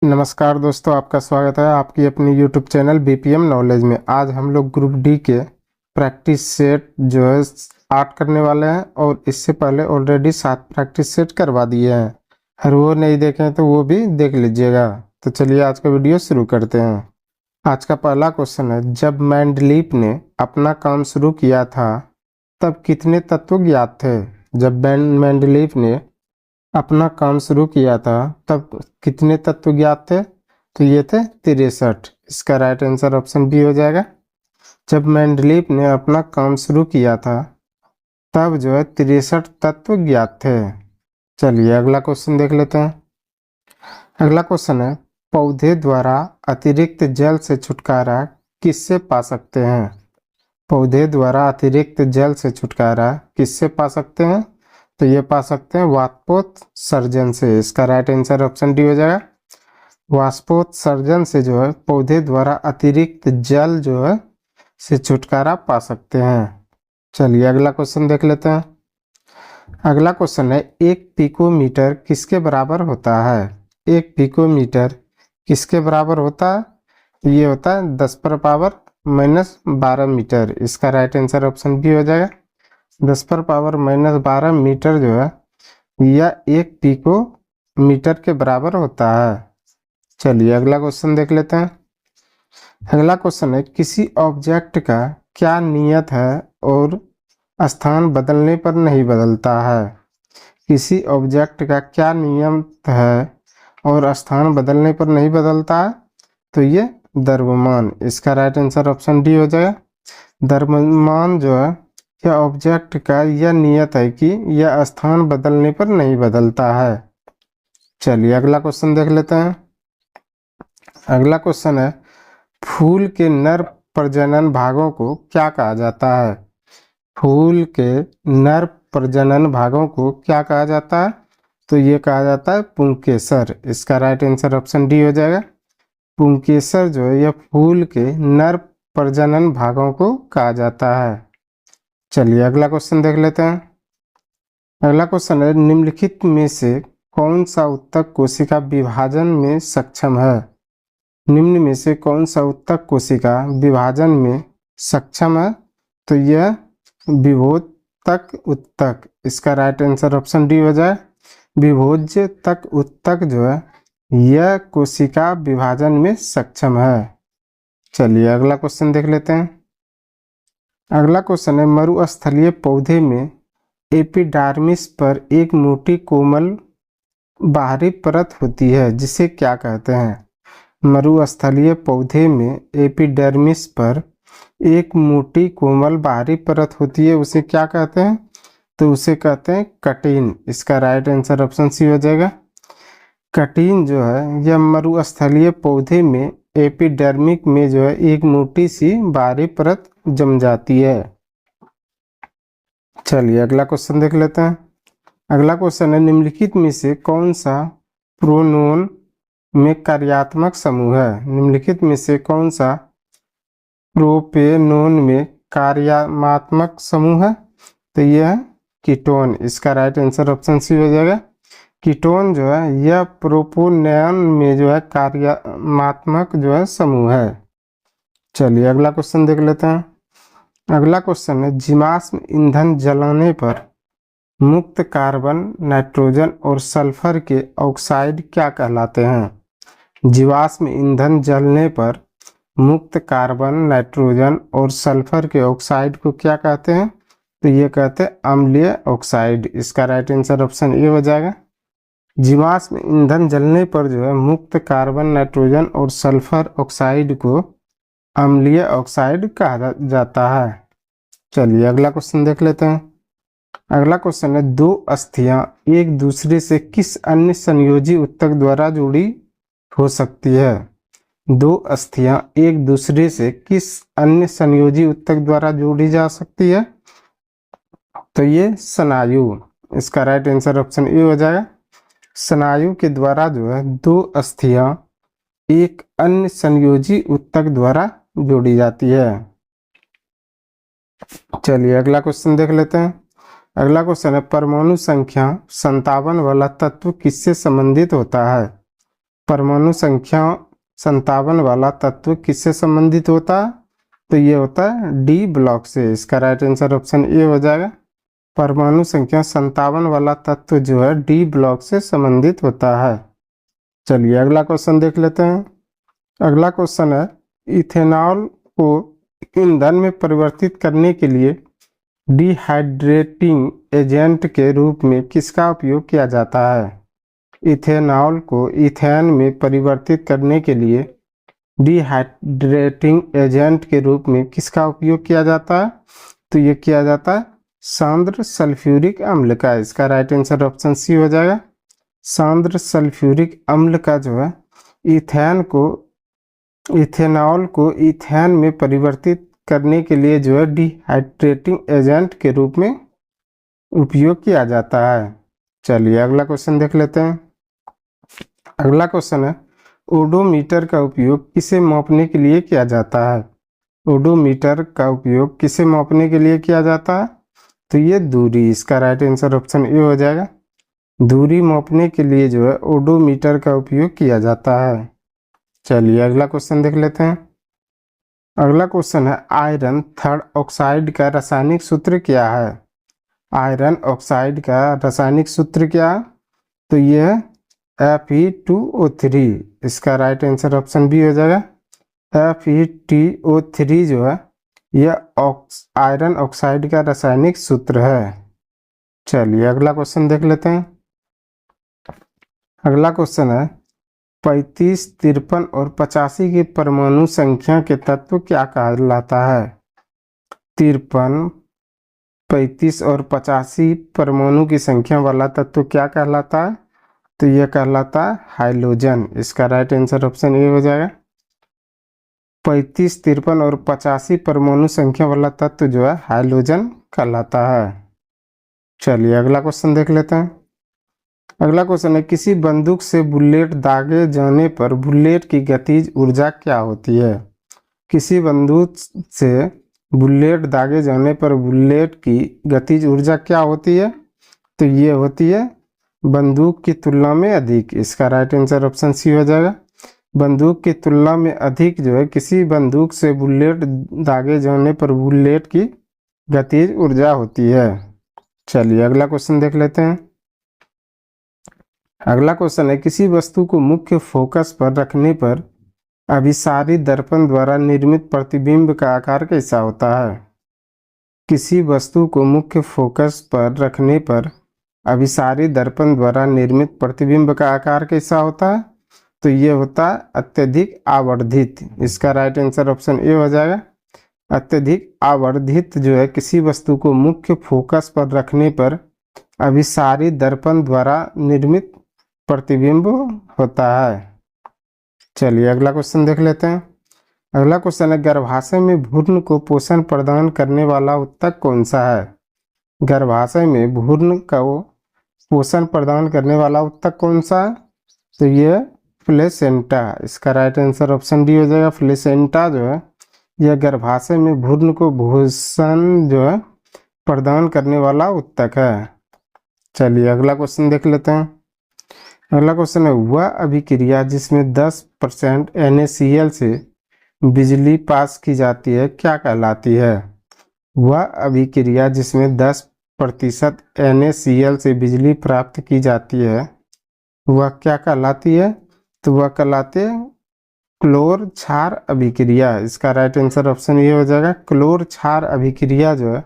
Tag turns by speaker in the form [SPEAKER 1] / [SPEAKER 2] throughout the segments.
[SPEAKER 1] नमस्कार दोस्तों, आपका स्वागत है आपकी अपनी यूट्यूब चैनल बीपीएम नॉलेज में। आज हम लोग ग्रुप डी के प्रैक्टिस सेट जो है 8 करने वाले हैं और इससे पहले ऑलरेडी 7 प्रैक्टिस सेट करवा दिए हैं। अगर वो नहीं देखें तो वो भी देख लीजिएगा। तो चलिए आज का वीडियो शुरू करते हैं। आज का पहला क्वेश्चन है, जब मेंडलीफ ने अपना काम शुरू किया था तब कितने तत्व ज्ञात थे? जब मेंडलीफ ने अपना काम शुरू किया था तब कितने तत्व ज्ञात थे? तो ये थे 63। इसका राइट आंसर ऑप्शन बी हो जाएगा। जब मेंडलीफ ने अपना काम शुरू किया था तब जो है 63 तत्व ज्ञात थे। चलिए अगला क्वेश्चन देख लेते हैं। अगला क्वेश्चन है, पौधे द्वारा अतिरिक्त जल से छुटकारा किससे पा सकते हैं? पौधे द्वारा अतिरिक्त जल से छुटकारा किससे पा सकते हैं? तो ये पा सकते हैं वाष्पोत्सर्जन से। इसका राइट आंसर ऑप्शन डी हो जाएगा। वाष्पोत्सर्जन से जो है पौधे द्वारा अतिरिक्त जल जो है से छुटकारा पा सकते हैं। चलिए अगला क्वेश्चन देख लेते हैं। अगला क्वेश्चन है, 1 पिकोमीटर किसके बराबर होता है? 1 पिकोमीटर किसके बराबर होता है? ये होता है 10⁻⁻12 मीटर। इसका राइट आंसर ऑप्शन बी हो जाएगा। 10⁻⁻12 मीटर जो है यह 1 पिको मीटर के बराबर होता है। चलिए अगला क्वेश्चन देख लेते हैं। अगला क्वेश्चन है, किसी ऑब्जेक्ट का क्या नियत है और स्थान बदलने पर नहीं बदलता है? किसी ऑब्जेक्ट का क्या नियत है और स्थान बदलने पर नहीं बदलता है? तो ये द्रव्यमान। इसका राइट आंसर ऑप्शन डी हो जाएगा। द्रव्यमान जो है यह ऑब्जेक्ट का यह नियत है कि यह स्थान बदलने पर नहीं बदलता है। चलिए अगला क्वेश्चन देख लेते हैं। अगला क्वेश्चन है, फूल के नर प्रजनन भागों को क्या कहा जाता है? फूल के नर प्रजनन भागों को क्या कहा जाता है? तो ये कहा जाता है पुंकेसर। इसका राइट आंसर ऑप्शन डी हो जाएगा। पुंकेसर जो है यह फूल के नर प्रजनन भागों को कहा जाता है। चलिए अगला क्वेश्चन देख लेते हैं। अगला क्वेश्चन है, निम्नलिखित में से कौन सा उत्तक कोशिका विभाजन में सक्षम है? निम्न में से कौन सा उत्तक कोशिका विभाजन में सक्षम है? तो यह विभोजतक उत्तक। इसका राइट आंसर ऑप्शन डी हो जाए। विभोज्य तक उत्तक जो है यह कोशिका विभाजन में सक्षम है। चलिए अगला क्वेश्चन देख लेते हैं। अगला क्वेश्चन है, मरुस्थलीय पौधे में एपिडर्मिस पर एक मोटी कोमल बाहरी परत होती है जिसे क्या कहते हैं? मरुस्थलीय पौधे में एपिडर्मिस पर एक मोटी कोमल बाहरी परत होती है, उसे क्या कहते हैं? तो उसे कहते हैं कटिन। इसका राइट आंसर ऑप्शन सी हो जाएगा। कटिन जो है यह मरुस्थलीय पौधे में एपिडर्मिक में जो है एक मोटी सी बाहरी परत जम जाती है। चलिए अगला क्वेश्चन देख लेते हैं। अगला क्वेश्चन है, निम्नलिखित में से कौन सा प्रोनोन में कार्यात्मक समूह है? निम्नलिखित में से कौन सा प्रोपेनोन में कार्यात्मक समूह है? तो यह है कीटोन। इसका राइट आंसर ऑप्शन सी हो जाएगा। कीटोन जो है यह प्रोपोनोन में जो है कार्यात्मक जो है समूह है। चलिए अगला क्वेश्चन देख लेते हैं। अगला क्वेश्चन है, जीवाश्म ईंधन जलाने पर मुक्त कार्बन, नाइट्रोजन और सल्फर के ऑक्साइड क्या कहलाते हैं? जीवाश्म ईंधन जलने पर मुक्त कार्बन, नाइट्रोजन और सल्फर के ऑक्साइड को क्या कहते हैं? तो ये कहते हैं अम्लीय ऑक्साइड। इसका राइट आंसर ऑप्शन ए हो जाएगा। जीवाश्म ईंधन जलने पर जो है मुक्त कार्बन, नाइट्रोजन और सल्फर ऑक्साइड को अम्लीय ऑक्साइड कहा जाता है। चलिए अगला क्वेश्चन देख लेते हैं। अगला क्वेश्चन है, 2 अस्थियां एक दूसरे से किस अन्य संयोजी उत्तक द्वारा जुड़ी हो सकती है? 2 अस्थियां एक दूसरे से किस अन्य संयोजी उत्तक द्वारा जोड़ी जा सकती है? तो ये स्नायु। इसका राइट आंसर ऑप्शन ए हो जाएगा। स्नायु के द्वारा जो है 2 अस्थियां एक अन्य संयोजी उत्तक द्वारा जोड़ी जाती है। चलिए अगला क्वेश्चन देख लेते हैं। अगला क्वेश्चन है, परमाणु संख्या 57 वाला तत्व किससे संबंधित होता है? परमाणु संख्या 57 वाला तत्व किससे संबंधित होता है? तो ये होता है डी ब्लॉक से। इसका राइट आंसर ऑप्शन ए हो जाएगा। परमाणु संख्या 57 वाला तत्व जो है डी ब्लॉक से संबंधित होता है। चलिए अगला क्वेश्चन देख लेते हैं। अगला क्वेश्चन है इथेनॉल को ईंधन में परिवर्तित करने के लिए डिहाइड्रेटिंग एजेंट के रूप में किसका उपयोग किया जाता है? इथेनॉल को ईथेन में परिवर्तित करने के लिए डिहाइड्रेटिंग एजेंट के रूप में किसका उपयोग किया जाता है? तो ये किया जाता है सांद्र सल्फ्यूरिक अम्ल का। इसका राइट आंसर ऑप्शन सी हो जाएगा। सांद्र सल्फ्यूरिक अम्ल का जो है इथेनॉल को ईथेन में परिवर्तित करने के लिए जो है डिहाइड्रेटिंग एजेंट के रूप में उपयोग किया जाता है। चलिए अगला क्वेश्चन देख लेते हैं। अगला क्वेश्चन है ओडोमीटर का उपयोग किसे मापने के लिए किया जाता है? ओडोमीटर का उपयोग किसे मापने के लिए किया जाता है? तो ये दूरी। इसका राइट आंसर ऑप्शन ए हो जाएगा। दूरी मापने के लिए जो है ओडोमीटर का उपयोग किया जाता है। चलिए अगला क्वेश्चन देख लेते हैं। अगला क्वेश्चन है आयरन थर्ड ऑक्साइड का रासायनिक सूत्र क्या है? आयरन ऑक्साइड का रासायनिक सूत्र क्या है? तो ये है Fe2O3। इसका राइट आंसर ऑप्शन बी हो जाएगा। Fe2O3 जो है यह आयरन ऑक्साइड का रासायनिक सूत्र है। चलिए अगला क्वेश्चन देख लेते हैं। अगला क्वेश्चन है 35, 53 और 85 की परमाणु संख्या के तत्व क्या कहलाता है? 53, 35 और 85 परमाणु की संख्या वाला तत्व क्या कहलाता है? तो यह कहलाता है हाइड्रोजन। इसका राइट आंसर ऑप्शन ए हो जाएगा। 35, 53 और 85 परमाणु संख्या वाला तत्व जो है हाइड्रोजन कहलाता है। चलिए अगला क्वेश्चन देख लेते हैं। अगला क्वेश्चन है किसी बंदूक से बुलेट दागे जाने पर बुलेट की गतिज ऊर्जा क्या होती है? किसी बंदूक से बुलेट दागे जाने पर बुलेट की गतिज ऊर्जा क्या होती है? तो ये होती है बंदूक की तुलना में अधिक। इसका राइट आंसर ऑप्शन सी हो जाएगा। बंदूक की तुलना में अधिक जो है किसी बंदूक से बुलेट दागे जाने पर बुलेट की गतिज ऊर्जा होती है। चलिए अगला क्वेश्चन देख लेते हैं। अगला क्वेश्चन है किसी वस्तु को मुख्य फोकस पर रखने पर अभिसारी दर्पण द्वारा निर्मित प्रतिबिंब का आकार कैसा होता है? किसी वस्तु को मुख्य फोकस पर रखने पर अभिसारी दर्पण द्वारा निर्मित प्रतिबिंब का आकार कैसा होता है? तो ये होता है अत्यधिक आवर्धित। इसका राइट आंसर ऑप्शन ए हो जाएगा। अत्यधिक आवर्धित जो है किसी वस्तु को मुख्य फोकस पर रखने पर अभिसारी दर्पण द्वारा निर्मित प्रतिबिंब होता है। चलिए अगला क्वेश्चन देख लेते हैं। अगला क्वेश्चन है गर्भाशय में भ्रूण को पोषण प्रदान करने वाला उत्तक कौन सा है? गर्भाशय में भ्रूण को पोषण प्रदान करने वाला उत्तक कौन सा है? तो ये प्लेसेंटा। इसका राइट आंसर ऑप्शन डी हो जाएगा। प्लेसेंटा जो है यह गर्भाशय में भ्रूण को पोषण जो है प्रदान करने वाला उत्तक है। चलिए अगला क्वेश्चन देख लेते हैं। अगला क्वेश्चन है वह अभिक्रिया जिसमें 10% NaCl से बिजली पास की जाती है क्या कहलाती है? वह अभिक्रिया जिसमें 10% NaCl से बिजली प्राप्त की जाती है वह क्या कहलाती है? तो वह कहलाती है क्लोर क्षार अभिक्रिया। इसका राइट आंसर ऑप्शन ये हो जाएगा। क्लोर क्षार अभिक्रिया जो है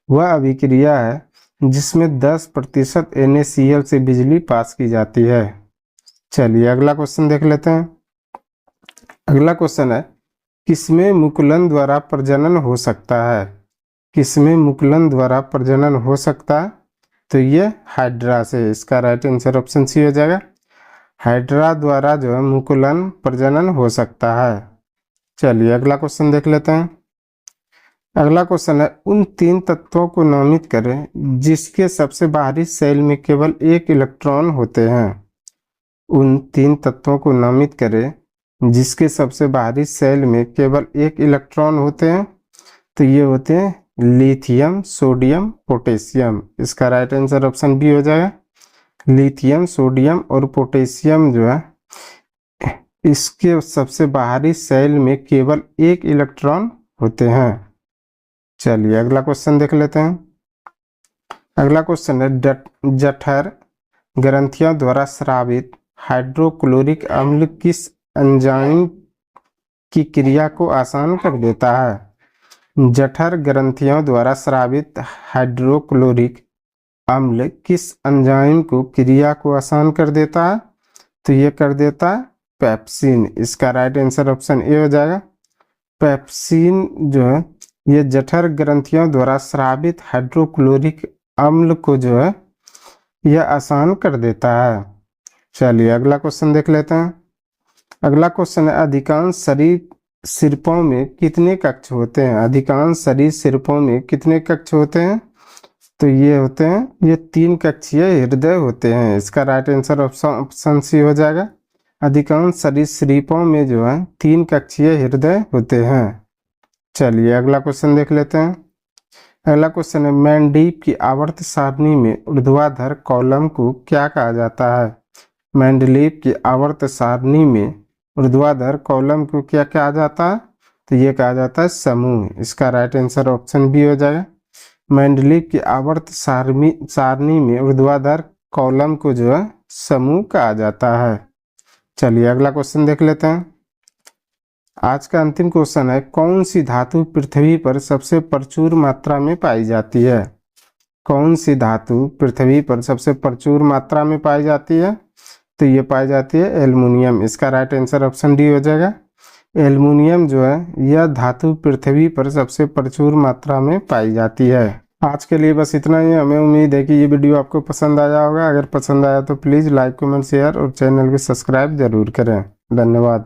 [SPEAKER 1] वह अभिक्रिया है जिसमें 10% NaCl से बिजली पास की जाती है। चलिए अगला क्वेश्चन देख लेते हैं। अगला क्वेश्चन है किसमें मुकुलन द्वारा प्रजनन हो सकता है? किसमें मुकुलन द्वारा प्रजनन हो सकता है? तो ये हाइड्रा से। इसका राइट आंसर ऑप्शन सी हो जाएगा। हाइड्रा द्वारा जो है मुकुलन प्रजनन हो सकता है। चलिए अगला क्वेश्चन देख लेते हैं। अगला क्वेश्चन है उन 3 तत्वों को नामित करें जिसके सबसे बाहरी सेल में केवल 1 इलेक्ट्रॉन होते हैं। उन 3 तत्वों को नामित करें जिसके सबसे बाहरी सेल में केवल 1 इलेक्ट्रॉन होते हैं। तो ये होते हैं लिथियम, सोडियम, पोटेशियम। इसका राइट आंसर ऑप्शन बी हो जाएगा। लिथियम, सोडियम और पोटेशियम जो है इसके सबसे बाहरी शेल में केवल एक इलेक्ट्रॉन होते हैं। चलिए अगला क्वेश्चन देख लेते हैं। अगला क्वेश्चन है जठर ग्रंथियों द्वारा स्रावित हाइड्रोक्लोरिक अम्ल किस एंजाइम की क्रिया को आसान कर देता है। जठर ग्रंथियों द्वारा स्रावित हाइड्रोक्लोरिक अम्ल किस एंजाइम को क्रिया को आसान कर देता है। तो ये कर देता है पेप्सिन। इसका राइट आंसर ऑप्शन ए हो जाएगा। पेप्सिन जो है ये जठर ग्रंथियों द्वारा स्रावित हाइड्रोक्लोरिक अम्ल को जो है यह आसान कर देता है। चलिए अगला क्वेश्चन देख लेते हैं। अगला क्वेश्चन है अधिकांश सरीसृपों में कितने कक्ष होते हैं। अधिकांश सरीसृपों में कितने कक्ष होते हैं। तो ये होते हैं, ये 3 कक्षीय हृदय होते हैं। इसका राइट आंसर ऑप्शन सी हो जाएगा। अधिकांश सरीसृपों में जो है 3 कक्षीय हृदय होते हैं। चलिए अगला क्वेश्चन देख लेते हैं। अगला क्वेश्चन है मैंडीप की आवर्त सारणी में ऊर्ध्वाधर कॉलम को क्या कहा जाता है। मेंडलीव की आवर्त सारणी में ऊर्ध्वाधर कॉलम को क्या कहा जाता है। तो ये कहा जाता है समूह। इसका राइट आंसर ऑप्शन बी हो जाएगा। मेंडलीव की आवर्त सारणी में ऊर्ध्वाधर कॉलम को जो है समूह कहा जाता है। चलिए अगला क्वेश्चन देख लेते हैं। आज का अंतिम क्वेश्चन है कौन सी धातु पृथ्वी पर सबसे प्रचुर मात्रा में पाई जाती है। कौन सी धातु पृथ्वी पर सबसे प्रचुर मात्रा में पाई जाती है। तो ये पाई जाती है एल्युमिनियम। इसका राइट आंसर ऑप्शन डी हो जाएगा। एल्युमिनियम जो है यह धातु पृथ्वी पर सबसे प्रचुर मात्रा में पाई जाती है। आज के लिए बस इतना ही। हमें उम्मीद है कि ये वीडियो आपको पसंद आया होगा। अगर पसंद आया तो प्लीज़ लाइक कमेंट शेयर और चैनल को सब्सक्राइब जरूर करें। धन्यवाद।